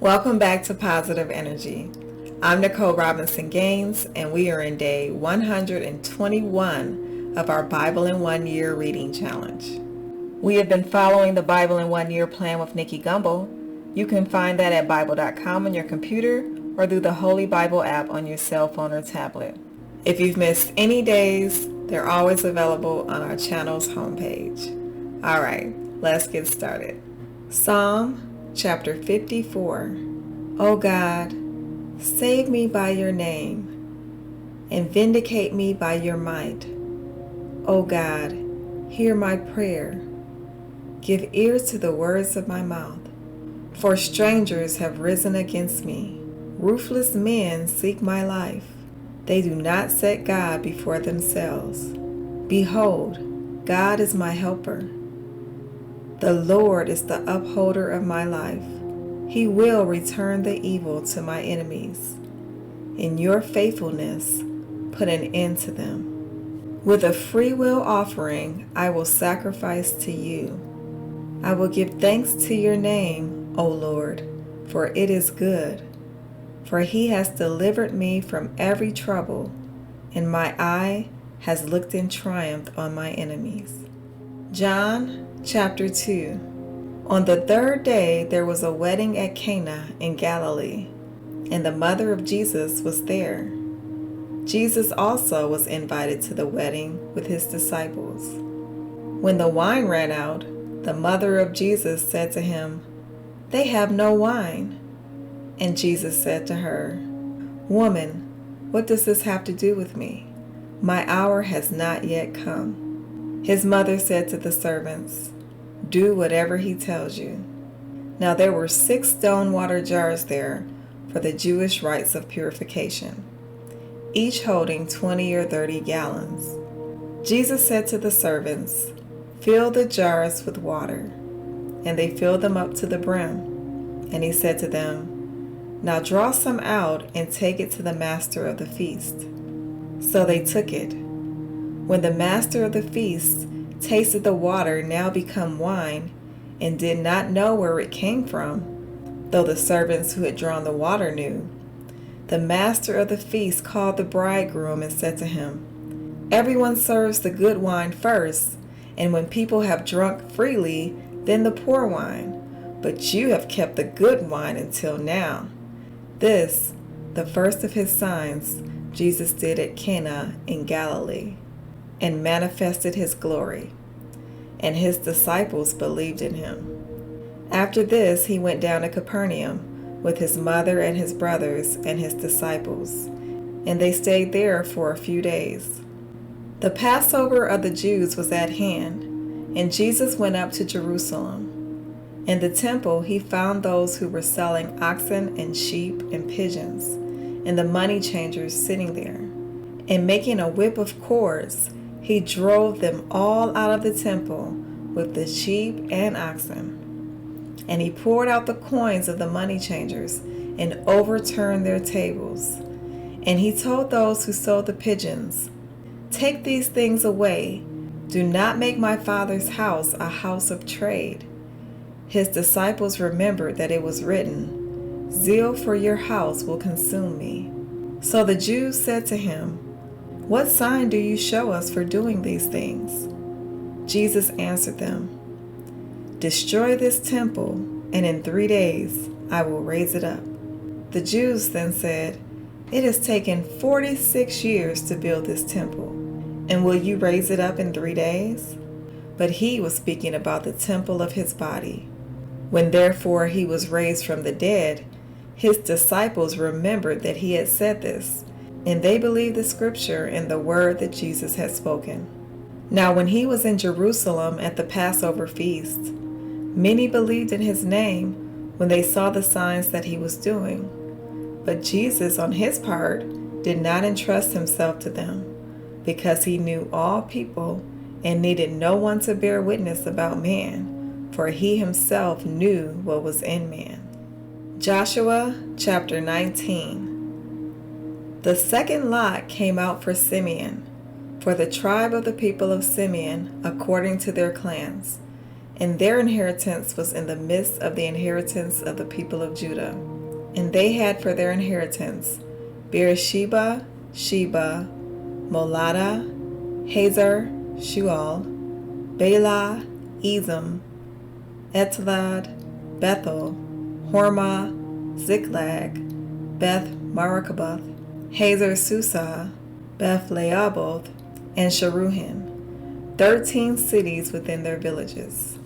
Welcome back to Positive Energy. I'm Nicole Robinson Gaines, and we are in day 121 of our Bible in 1 Year reading challenge. We have been following the Bible in 1 Year plan with Nicky Gumbel. You can find that at Bible.com on your computer or through the Holy Bible app on your cell phone or tablet. If you've missed any days, they're always available on our channel's homepage. All right, let's get started. Psalm Chapter 54. O God, save me by your name, and vindicate me by your might. O God, hear my prayer. Give ear to the words of my mouth. For strangers have risen against me. Ruthless men seek my life. They do not set God before themselves. Behold, God is my helper. The Lord is the upholder of my life. He will return the evil to my enemies. In your faithfulness, put an end to them. With a free will offering, I will sacrifice to you. I will give thanks to your name, O Lord, for it is good. For he has delivered me from every trouble, and my eye has looked in triumph on my enemies. John Chapter 2. On the third day there was a wedding at Cana in Galilee, and the mother of Jesus was there. Jesus also was invited to the wedding with his disciples. When the wine ran out, the mother of Jesus said to him, "They have no wine." And Jesus said to her, "Woman, what does this have to do with me? My hour has not yet come." His mother said to the servants, "Do whatever he tells you." Now there were 6 stone water jars there for the Jewish rites of purification, each holding 20 or 30 gallons. Jesus said to the servants, "Fill the jars with water." And they filled them up to the brim. And he said to them, "Now draw some out and take it to the master of the feast." So they took it. When the master of the feast tasted the water now become wine, and did not know where it came from, though the servants who had drawn the water knew, the master of the feast called the bridegroom and said to him, "Everyone serves the good wine first, and when people have drunk freely, then the poor wine. But you have kept the good wine until now." This, the first of his signs, Jesus did at Cana in Galilee, and manifested his glory, and his disciples believed in him. After this he went down to Capernaum with his mother and his brothers and his disciples, and they stayed there for a few days. The Passover of the Jews was at hand, and Jesus went up to Jerusalem. In the temple he found those who were selling oxen and sheep and pigeons, and the money changers sitting there. And making a whip of cords, he drove them all out of the temple with the sheep and oxen. And he poured out the coins of the money changers and overturned their tables. And he told those who sold the pigeons, "Take these things away. Do not make my Father's house a house of trade." His disciples remembered that it was written, "Zeal for your house will consume me." So the Jews said to him, "What sign do you show us for doing these things?" Jesus answered them, "Destroy this temple, and in 3 days I will raise it up." The Jews then said, "It has taken 46 years to build this temple, and will you raise it up in 3 days?" But he was speaking about the temple of his body. When therefore he was raised from the dead, his disciples remembered that he had said this, and they believed the scripture and the word that Jesus had spoken. Now when he was in Jerusalem at the Passover feast, many believed in his name when they saw the signs that he was doing. But Jesus, on his part, did not entrust himself to them, because he knew all people and needed no one to bear witness about man, for he himself knew what was in man. Joshua chapter 19. The second lot came out for Simeon, for the tribe of the people of Simeon, according to their clans. And their inheritance was in the midst of the inheritance of the people of Judah. And they had for their inheritance Beersheba, Sheba, Molada, Hazar, Shual, Bela, Ezem, Etlad, Bethel, Hormah, Ziklag, Beth Marakaboth, Hazar Susa, Beth Leaboth, and Sharuhin, 13 cities within their villages.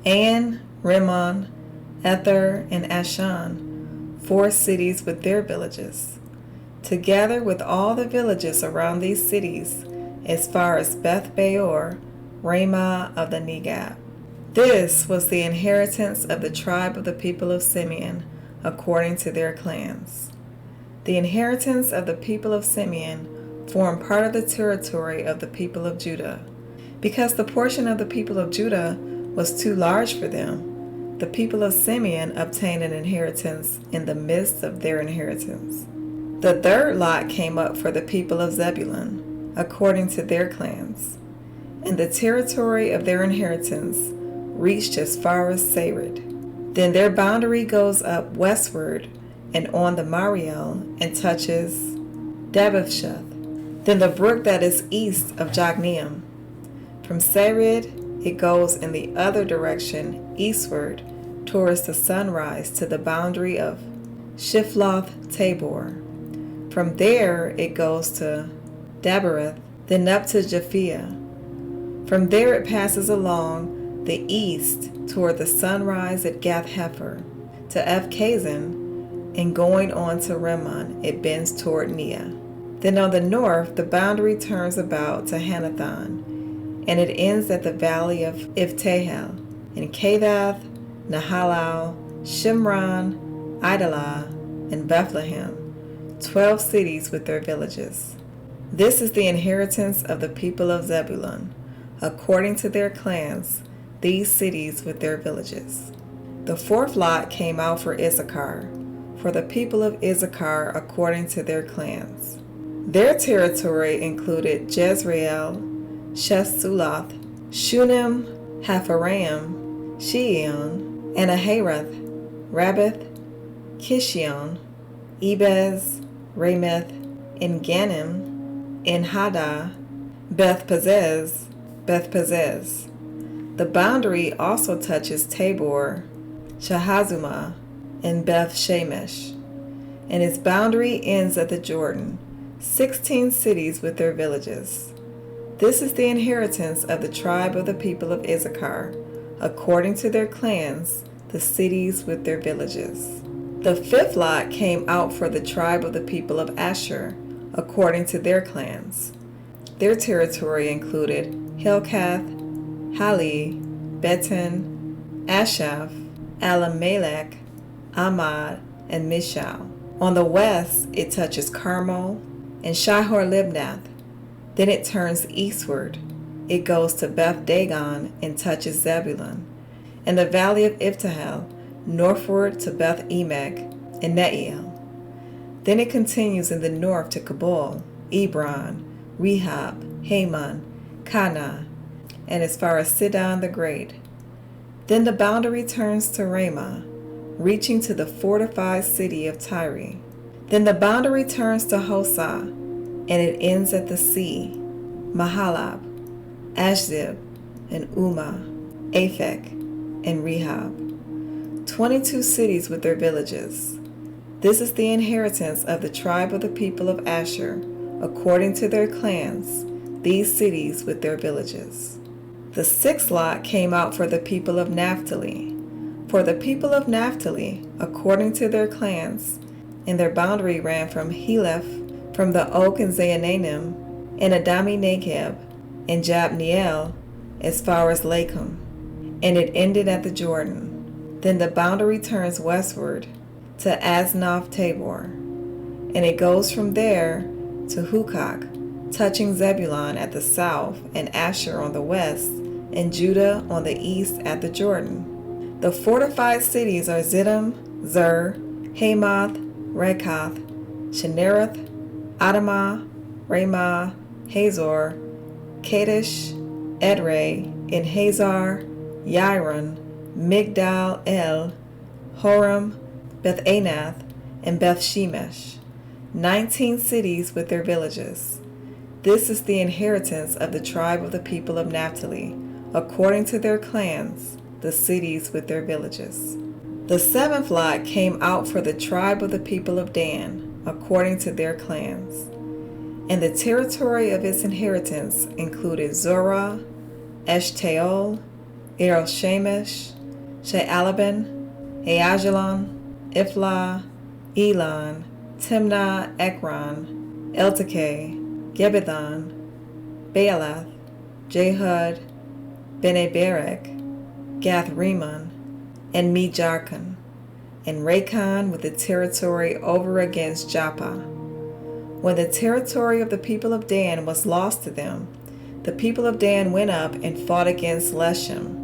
And Rimmon, Ether, and Ashan, 4 cities with their villages, together with all the villages around these cities, as far as Beth Beor, Ramah of the Negab. This was the inheritance of the tribe of the people of Simeon, according to their clans. The inheritance of the people of Simeon formed part of the territory of the people of Judah. Because the portion of the people of Judah was too large for them, the people of Simeon obtained an inheritance in the midst of their inheritance. The third lot came up for the people of Zebulun, according to their clans, and the territory of their inheritance reached as far as Sarid. Then their boundary goes up westward and on the Mariel and touches Dabbasheth, then the brook that is east of Jogneam. From Sarid it goes in the other direction eastward towards the sunrise to the boundary of Shifloth Tabor. From there it goes to Dabereth, then up to Japhia. From there it passes along the east toward the sunrise at Gath Hefer to Ephkazin, and going on to Rimmon it bends toward Nea. Then on the north the boundary turns about to Hanathon, and it ends at the valley of Iftahel, in Kadath, Nahalal, Shimron, Idalah, and Bethlehem, 12 cities with their villages. This is the inheritance of the people of Zebulun, according to their clans, these cities with their villages. The fourth lot came out for Issachar, for the people of Issachar according to their clans. Their territory included Jezreel, Shesulath, Shunem, Hapharaim, Sheon, and Aharath, Rabbith, Kishion, Ebez, Ramoth, En-Ganim, En-Haddah, Beth-Pazez. The boundary also touches Tabor, Shahazumah, and Beth-Shemesh, and its boundary ends at the Jordan, 16 cities with their villages. This is the inheritance of the tribe of the people of Issachar, according to their clans, the cities with their villages. The fifth lot came out for the tribe of the people of Asher, according to their clans. Their territory included Helkath, Hali, Beton, Ashaph, Alamelech, Amad, and Mishal. On the west it touches Carmel and Shihor-Libnath. Then it turns eastward. It goes to Beth Dagon and touches Zebulun, and the valley of Iftahel, northward to Beth Emek and Neiel. Then it continues in the north to Kabul, Ebron, Rehob, Haman, Kana, and as far as Sidon the Great. Then the boundary turns to Ramah, reaching to the fortified city of Tyre. Then the boundary turns to Hosah, and it ends at the sea, Mahalab, Ashzib, and Umah, Aphek, and Rehob, 22 cities with their villages. This is the inheritance of the tribe of the people of Asher, according to their clans, these cities with their villages. The sixth lot came out for the people of Naphtali. For the people of Naphtali, according to their clans, and their boundary ran from Heleph, from the oak in Zaananim, and Adami Negeb, and Jabneel, as far as Lakum, and it ended at the Jordan. Then the boundary turns westward to Aznoth Tabor, and it goes from there to Hukok, touching Zebulun at the south, and Asher on the west, and Judah on the east at the Jordan. The fortified cities are Ziddim, Zer, Hamath, Rekath, Shinnereth, Adamah, Ramah, Hazor, Kadesh, Edrei, En Hazar, Yaron, Migdal El, Horem, Beth-Anath, and Beth-Shemesh, 19 cities with their villages. This is the inheritance of the tribe of the people of Naphtali, according to their clans, the cities with their villages. The seventh lot came out for the tribe of the people of Dan, according to their clans. And the territory of its inheritance included Zorah, Eshtaol, Eroshemesh, She'alaban, Aijalon, Iflah, Elon, Timnah, Ekron, Eltekeh, Gebethon, Baalath, Jehud, Bene-Berek, Gath-Rimmon, and Me-Jarkon, and Rachon with the territory over against Joppa. When the territory of the people of Dan was lost to them, the people of Dan went up and fought against Leshem,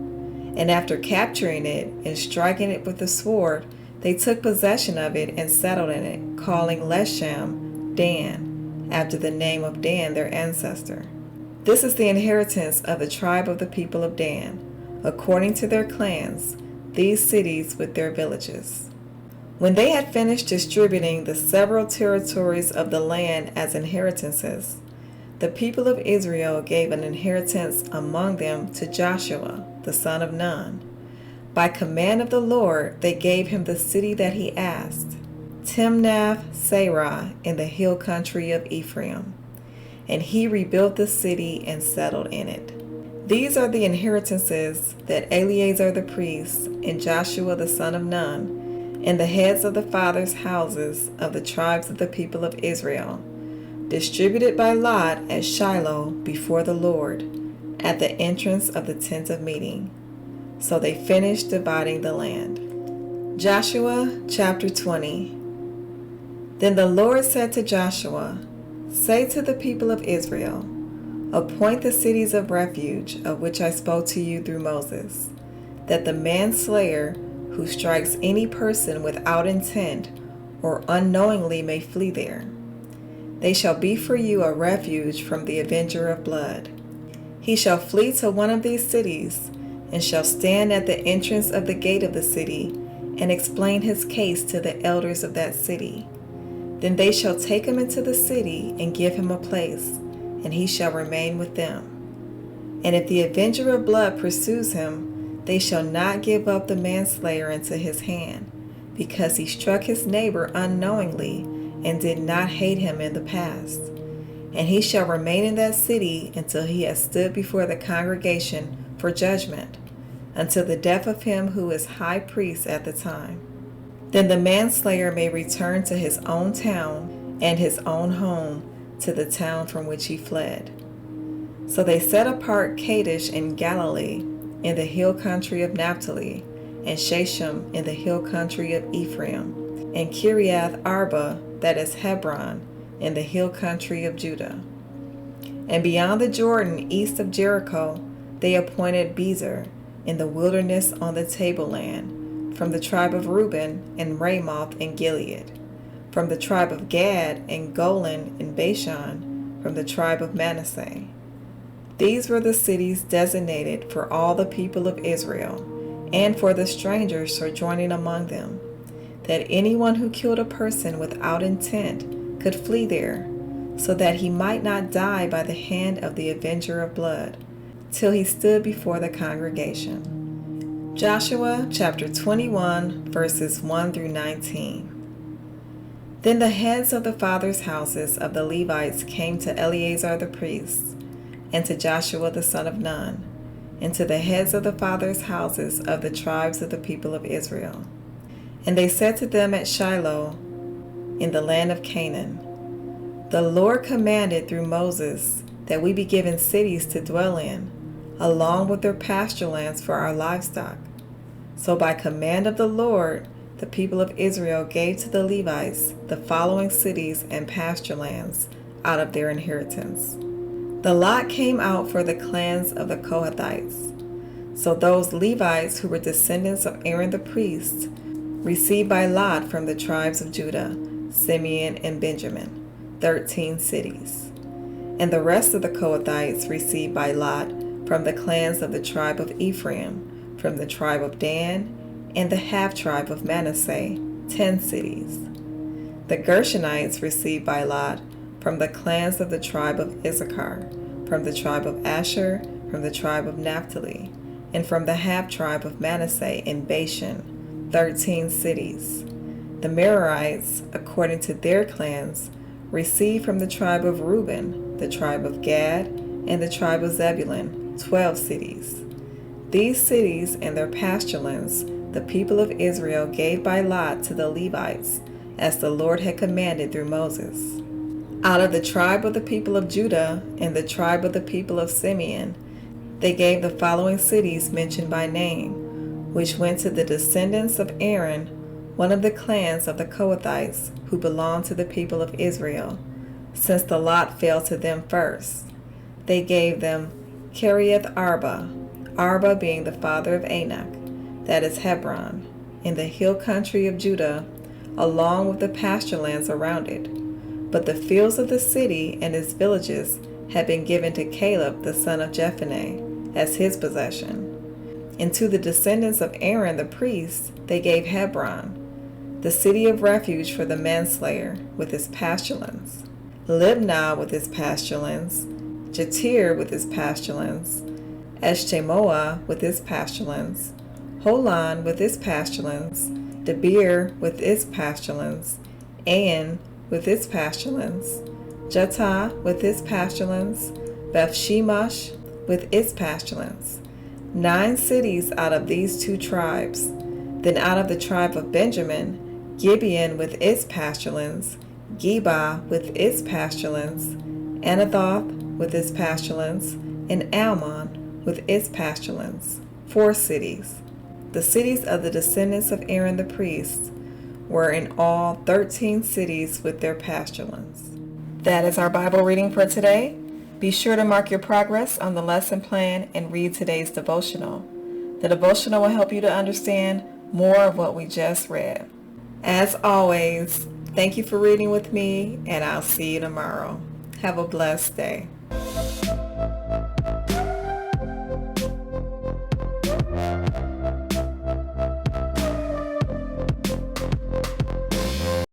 and after capturing it and striking it with the sword, they took possession of it and settled in it, calling Leshem Dan, after the name of Dan their ancestor. This is the inheritance of the tribe of the people of Dan, according to their clans, these cities with their villages. When they had finished distributing the several territories of the land as inheritances, the people of Israel gave an inheritance among them to Joshua, the son of Nun. By command of the Lord, they gave him the city that he asked, Timnath-Serah in the hill country of Ephraim. And he rebuilt the city and settled in it. These are the inheritances that Eleazar the priest and Joshua the son of Nun and the heads of the fathers' houses of the tribes of the people of Israel distributed by lot at Shiloh before the Lord at the entrance of the tent of meeting. So they finished dividing the land. Joshua chapter 20. Then the Lord said to Joshua, "Say to the people of Israel, appoint the cities of refuge of which I spoke to you through Moses, that the manslayer who strikes any person without intent or unknowingly may flee there. They shall be for you a refuge from the avenger of blood. He shall flee to one of these cities, and shall stand at the entrance of the gate of the city, and explain his case to the elders of that city. Then they shall take him into the city, and give him a place, and he shall remain with them. And if the avenger of blood pursues him, they shall not give up the manslayer into his hand, because he struck his neighbor unknowingly, and did not hate him in the past. And he shall remain in that city until he has stood before the congregation for judgment, until the death of him who is high priest at the time. Then the manslayer may return to his own town and his own home, to the town from which he fled." So they set apart Kadesh in Galilee, in the hill country of Naphtali, and Shechem in the hill country of Ephraim, and Kiriath Arba, that is Hebron, in the hill country of Judah. And beyond the Jordan, east of Jericho, they appointed Bezer, in the wilderness on the tableland, from the tribe of Reuben, and Ramoth in Gilead, from the tribe of Gad, and Golan in Bashan, from the tribe of Manasseh. These were the cities designated for all the people of Israel, and for the strangers sojourning among them, that anyone who killed a person without intent could flee there, so that he might not die by the hand of the avenger of blood, till he stood before the congregation. Joshua chapter 21, verses 1 through 19. Then the heads of the fathers' houses of the Levites came to Eleazar the priest, and to Joshua the son of Nun, and to the heads of the fathers' houses of the tribes of the people of Israel. And they said to them at Shiloh, in the land of Canaan, "The Lord commanded through Moses that we be given cities to dwell in, along with their pasture lands for our livestock. So by command of the Lord, the people of Israel gave to the Levites the following cities and pasture lands out of their inheritance. The lot came out for the clans of the Kohathites. So those Levites who were descendants of Aaron the priest received by lot from the tribes of Judah, Simeon, and Benjamin, 13 cities. And the rest of the Kohathites received by lot from the clans of the tribe of Ephraim, from the tribe of Dan, and the half-tribe of Manasseh, 10 cities. The Gershonites received by lot from the clans of the tribe of Issachar, from the tribe of Asher, from the tribe of Naphtali, and from the half-tribe of Manasseh in Bashan, 13 cities. The Merarites, according to their clans, received from the tribe of Reuben, the tribe of Gad, and the tribe of Zebulun, 12 cities. These cities and their pasture lands the people of Israel gave by lot to the Levites, as the Lord had commanded through Moses. Out of the tribe of the people of Judah and the tribe of the people of Simeon, they gave the following cities mentioned by name, which went to the descendants of Aaron, one of the clans of the Kohathites, who belonged to the people of Israel, since the lot fell to them first. They gave them Kiriath Arba, Arba being the father of Anak, that is Hebron, in the hill country of Judah, along with the pasture lands around it. But the fields of the city and its villages had been given to Caleb the son of Jephunneh as his possession. And to the descendants of Aaron the priest they gave Hebron, the city of refuge for the manslayer, with its pasture lands, Libnah with its pasture lands, Jatir with its pasture lands, Eshtemoa with its pasture lands, Holon with its pasture lands, Debir with its pasture lands, Ain with its pasture lands, Jattah with its pasture lands, Beth-shemesh with its pasture lands. 9 cities out of these 2 tribes. Then out of the tribe of Benjamin, Gibeon with its pasture lands, Geba with its pasture lands, Anathoth with its pasture lands, and Almon with its pasture lands. 4 cities. The cities of the descendants of Aaron the priest were in all 13 cities with their pasture lands. That is our Bible reading for today. Be sure to mark your progress on the lesson plan and read today's devotional. The devotional will help you to understand more of what we just read. As always, thank you for reading with me, and I'll see you tomorrow. Have a blessed day.